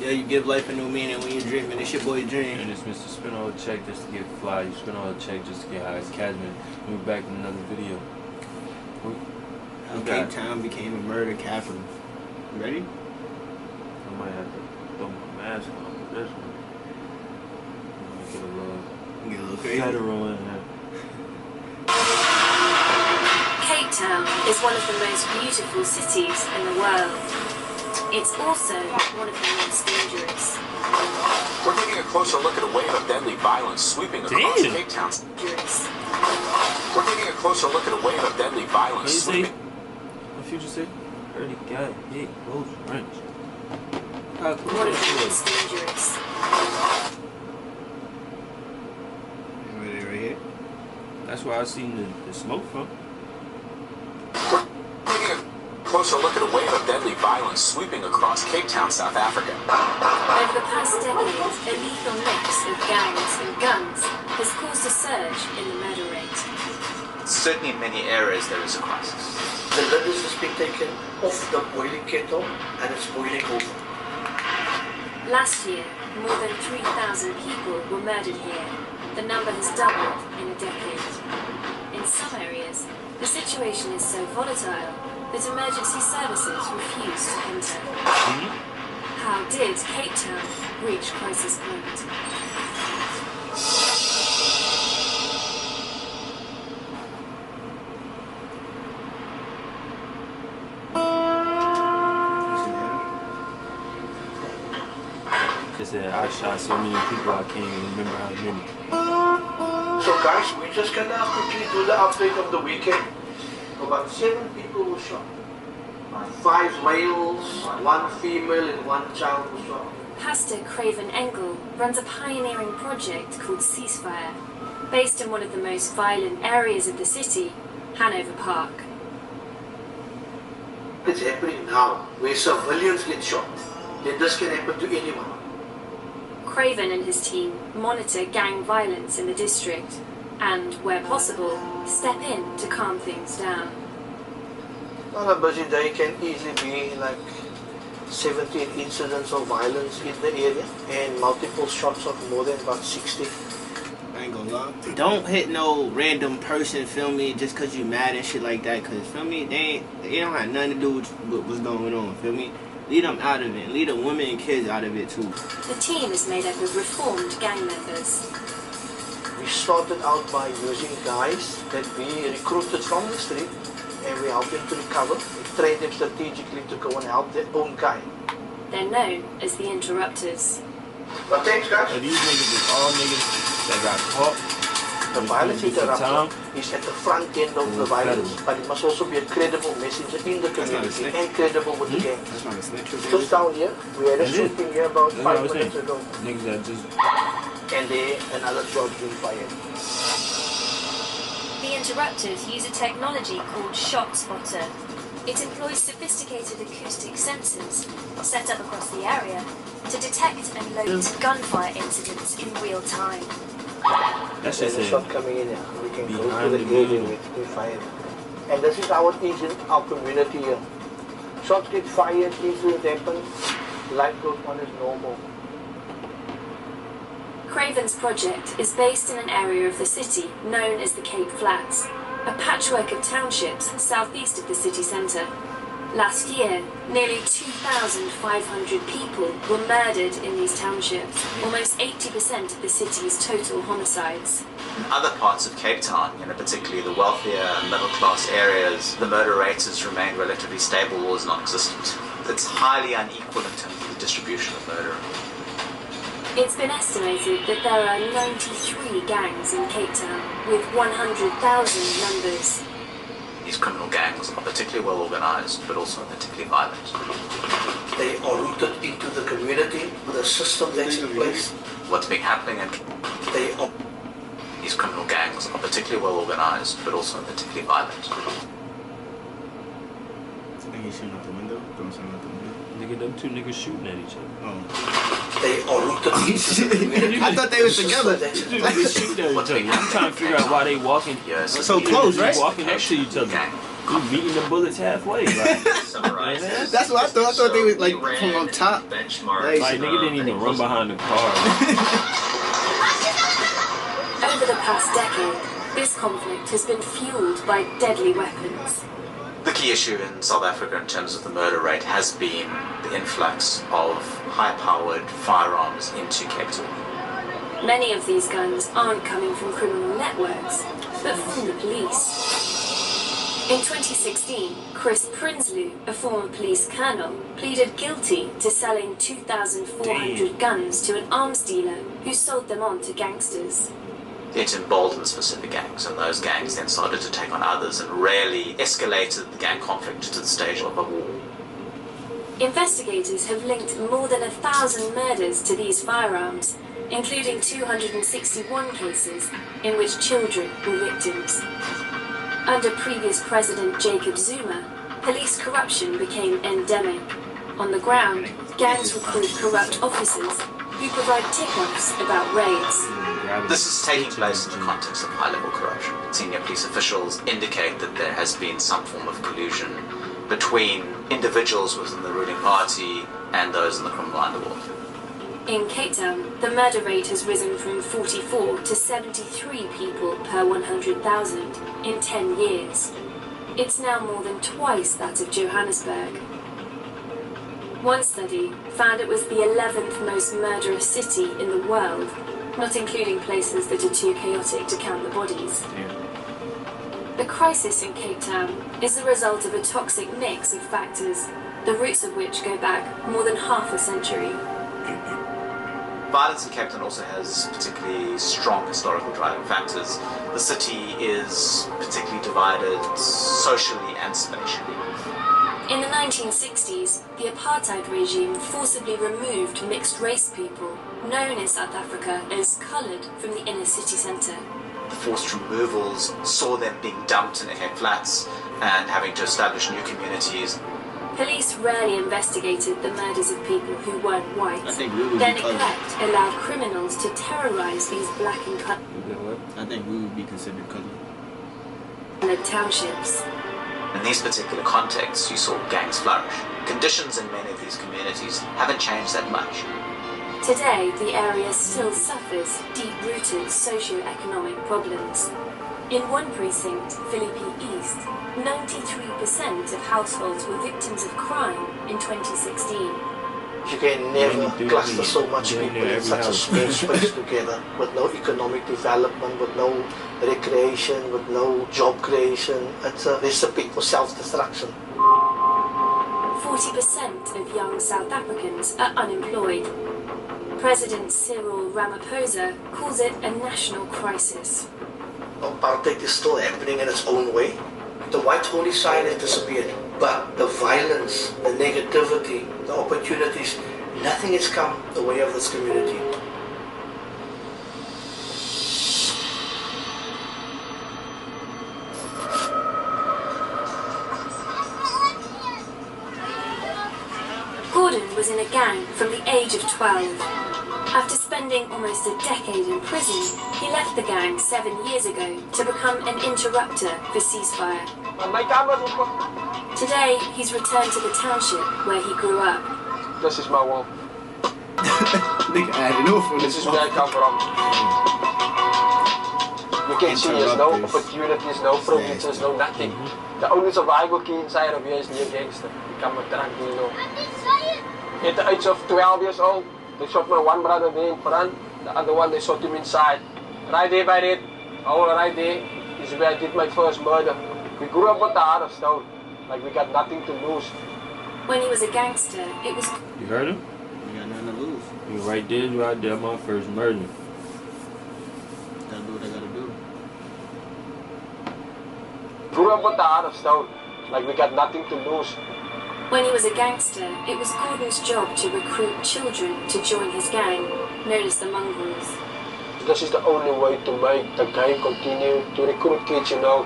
Yeah, you give life a new meaning when you dream, and it's your boy Dream. And it's Mr. Spin all the check just to get fly. You spin all the check just to get high. It's Casman. We're back in another video. How Cape Town became a murder capital. You ready? I might have to throw my mask on for this one. Get a little crazy. Federal in here. Cape Town is one of the most beautiful cities in the world. It's also one of the most dangerous. We're taking a closer look at a wave of deadly violence sweeping across Cape Town. We're taking a closer look at a wave of deadly violence sweeping. What Future say? Already got hit close range. One of the most dangerous. Right here. That's where I seen the smoke from. We're taking a closer look at a wave of deadly violence sweeping across Cape Town, South Africa. Over the past decade, a lethal mix of gangs and guns has caused a surge in the murder rate. Certainly in many areas there is a crisis. The lid is just been taken off the boiling kettle and it's boiling over. Last year, more than 3,000 people were murdered here. The number has doubled in a decade. In some areas, the situation is so volatile that emergency services refuse to enter. How did Cape Town reach crisis point? They said I shot so many people I can't even remember how many. So guys, we're just gonna quickly do the update of the weekend. About 7 people were shot. 5 males, 1 female and 1 child was shot. Pastor Craven Engel runs a pioneering project called Ceasefire, based in one of the most violent areas of the city, Hanover Park. It's happening now, where civilians get shot. Then this can happen to anyone. Craven and his team monitor gang violence in the district and, where possible, step in to calm things down. On a busy day can easily be like 17 incidents of violence in the area and multiple shots of more than about 60. I ain't gonna lie. Don't hit no random person, feel me, just cause you mad and shit like that, cause feel me, they don't have nothing to do with what's going on, feel me? Lead them out of it, lead the women and kids out of it too. The team is made up of reformed gang members. We started out by using guys that we recruited from the street and we helped them to recover. We trained them strategically to go and help their own kind. They're known as the Interrupters. But thanks guys. So these niggas is all niggas that got caught. The violence interrupter is at the front end of the violence, but it must also be a credible messenger in the community and credible with the gang. That's not a snitch. Just down here, we had a shooting here about 5 minutes ago. Niggas that just... And there, another shot being fired. The Interrupters use a technology called Shot Spotter. It employs sophisticated acoustic sensors set up across the area to detect and locate gunfire incidents in real time. That's There's just a shot coming in here. We can go to the gate and we fire it. And this is our agent, our community here. Shots get fired, incident happens, life goes on as normal. Craven's project is based in an area of the city known as the Cape Flats, a patchwork of townships southeast of the city centre. Last year, nearly 2,500 people were murdered in these townships, almost 80% of the city's total homicides. In other parts of Cape Town, particularly the wealthier middle-class areas, the murder rate has remained relatively stable or is non-existent. It's highly unequal in terms of the distribution of murder. It's been estimated that there are 93 gangs in Cape Town, with 100,000 members. These criminal gangs are particularly well organized, but also particularly violent. They are rooted into the community, the system that's in place. What's been happening in these criminal gangs are particularly well organized, but also particularly violent. Nigga shooting out the window? Throwing something out the window? Nigga, them 2 niggas shooting at each other. Oh. They are rooted into the community. I thought they was together. Niggas shooting at each other. I'm trying to figure out why they walking Yes, so close, right? Walking next to each other. Gang You beating the bullets halfway, like. That's what I thought. I thought they was like from on top. Like nigga didn't even run behind the car. Over the past decade, this conflict has been fueled by deadly weapons. The key issue in South Africa in terms of the murder rate has been the influx of high-powered firearms into Cape Town. Many of these guns aren't coming from criminal networks, but from the police. In 2016, Chris Prinsloo, a former police colonel, pleaded guilty to selling 2,400 guns to an arms dealer who sold them on to gangsters. It emboldened specific gangs, and those gangs then started to take on others and rarely escalated the gang conflict to the stage of a war. Investigators have linked more than 1,000 murders to these firearms, including 261 cases in which children were victims. Under previous President Jacob Zuma, police corruption became endemic. On the ground, gangs recruit corrupt officers who provide tip-offs about raids. This is taking place in the context of high-level corruption. Senior police officials indicate that there has been some form of collusion between individuals within the ruling party and those in the criminal underworld. In Cape Town, the murder rate has risen from 44 to 73 people per 100,000 in 10 years. It's now more than twice that of Johannesburg. One study found it was the 11th most murderous city in the world, not including places that are too chaotic to count the bodies. The crisis in Cape Town is the result of a toxic mix of factors, the roots of which go back more than half a century. Violence in Cape Town also has particularly strong historical driving factors. The city is particularly divided socially and spatially. In the 1960s, the apartheid regime forcibly removed mixed-race people, known in South Africa as coloured, from the inner city centre. The forced removals saw them being dumped in the Cape Flats and having to establish new communities. Police rarely investigated the murders of people who weren't white. Their neglect allowed criminals to terrorise these black and coloured I think we would be considered colored. townships. In these particular contexts, you saw gangs flourish. Conditions in many of these communities haven't changed that much. Today, the area still suffers deep-rooted socio-economic problems. In one precinct, Philippi East, 93% of households were victims of crime in 2016. You can never cluster so much people in such a small space together, with no economic development, with no recreation, with no job creation. It's a recipe for self-destruction. 40% of young South Africans are unemployed. President Cyril Ramaphosa calls it a national crisis. Apartheid is still happening in its own way. The white holy sign has disappeared, but the violence, the negativity, the opportunities, nothing has come the way of this community. Gordon was in a gang from the age of 12. After spending almost a decade in prison, he left the gang 7 years ago to become an interrupter for ceasefire. Today, he's returned to the township where he grew up. This is my wall. Nigga added over. This is where I come from. You can see there's no opportunities, no provisions, no nothing. The only survival key inside of here is near gangster. Become a drug dealer. At the age of 12 years old, they shot my one brother there in front, the other one they shot him inside. Right there by that, all right there, is where I did my first murder. We grew up with the heart of stone, like we got nothing to lose. When he was a gangster, it was... You heard him? We got nothing to lose. You right there, my first murder. Gotta do what I gotta do. Grew up with the heart of stone, like we got nothing to lose. When he was a gangster, it was Gordon's job to recruit children to join his gang, known as the Mongrels. This is the only way to make the gang continue to recruit kids, you know.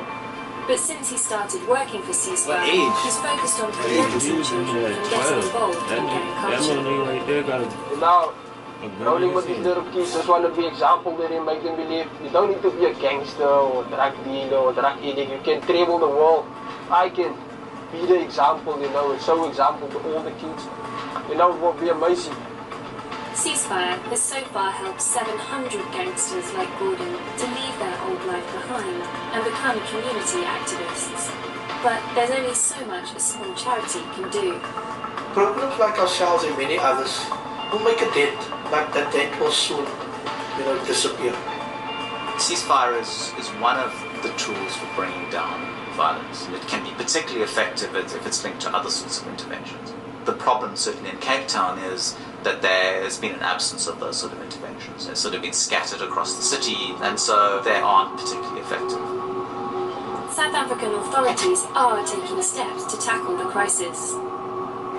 But since he started working for Ceasefire, What age? he's focused on preventing children from getting involved in gang That culture. little nigga right there got a Now, gun rolling in with his these hand. little kids, just want to be example that they make them believe you don't need to be a gangster or drug dealer or drug addict. You can travel the world if I can be the example, you know, and show example to all the kids, you know, it will be amazing. Ceasefire has so far helped 700 gangsters like Gordon to leave their old life behind and become community activists. But there's only so much a small charity can do. Programs like ourselves and many others will make a dent, but that dent will soon, you know, disappear. Ceasefire is one of the tools for bringing down violence. It can be particularly effective if it's linked to other sorts of interventions. The problem, certainly in Cape Town, is that there has been an absence of those sort of interventions. They've sort of been scattered across the city, and so they aren't particularly effective. South African authorities are taking steps to tackle the crisis.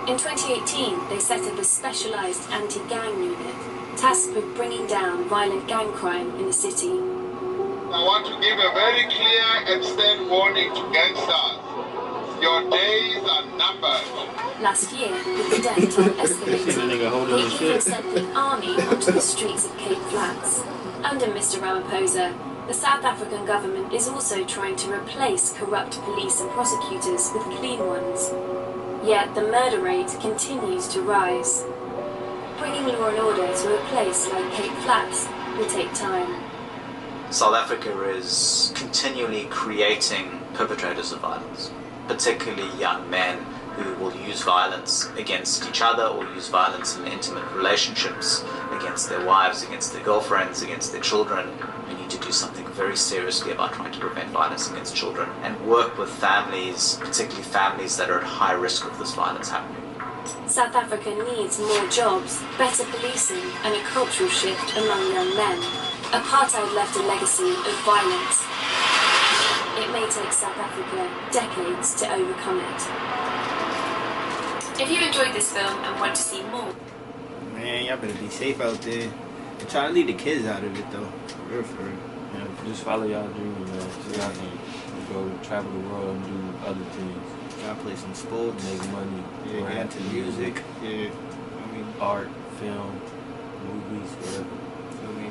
In 2018, they set up a specialised anti-gang unit tasked with bringing down violent gang crime in the city. I want to give a very clear and stern warning to gangsters. Your days are numbered. Last year, with the death toll escalating, they even sent the army onto the streets of Cape Flats. Under Mr. Ramaphosa, the South African government is also trying to replace corrupt police and prosecutors with clean ones. Yet the murder rate continues to rise. Bringing law and order to a place like Cape Flats will take time. South Africa is continually creating perpetrators of violence, particularly young men who will use violence against each other or use violence in intimate relationships against their wives, against their girlfriends, against their children. We need to do something very seriously about trying to prevent violence against children and work with families, particularly families that are at high risk of this violence happening. South Africa needs more jobs, better policing, and a cultural shift among young men. Apartheid left a legacy of violence. It may take South Africa decades to overcome it. If you enjoyed this film and want to see more, Man, y'all better be safe out there. And try to leave the kids out of it though. For real. You know, just follow y'all dreams, man. So y'all can go travel the world and do other things. Y'all play some sports. Make money. Yeah, get rap, into music. Yeah. Art, film, movies, whatever.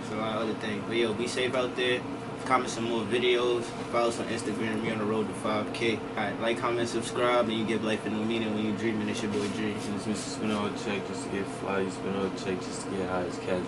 So a lot of other things. But yo, be safe out there. Comment some more videos. Follow us on Instagram. We on the road to 5K. Alright, like, comment, subscribe, and you give life a new meaning when you're dreaming. It's your boy Dream. Since Mr. Spin all check just to get fly, you spin all check just to get high as casual.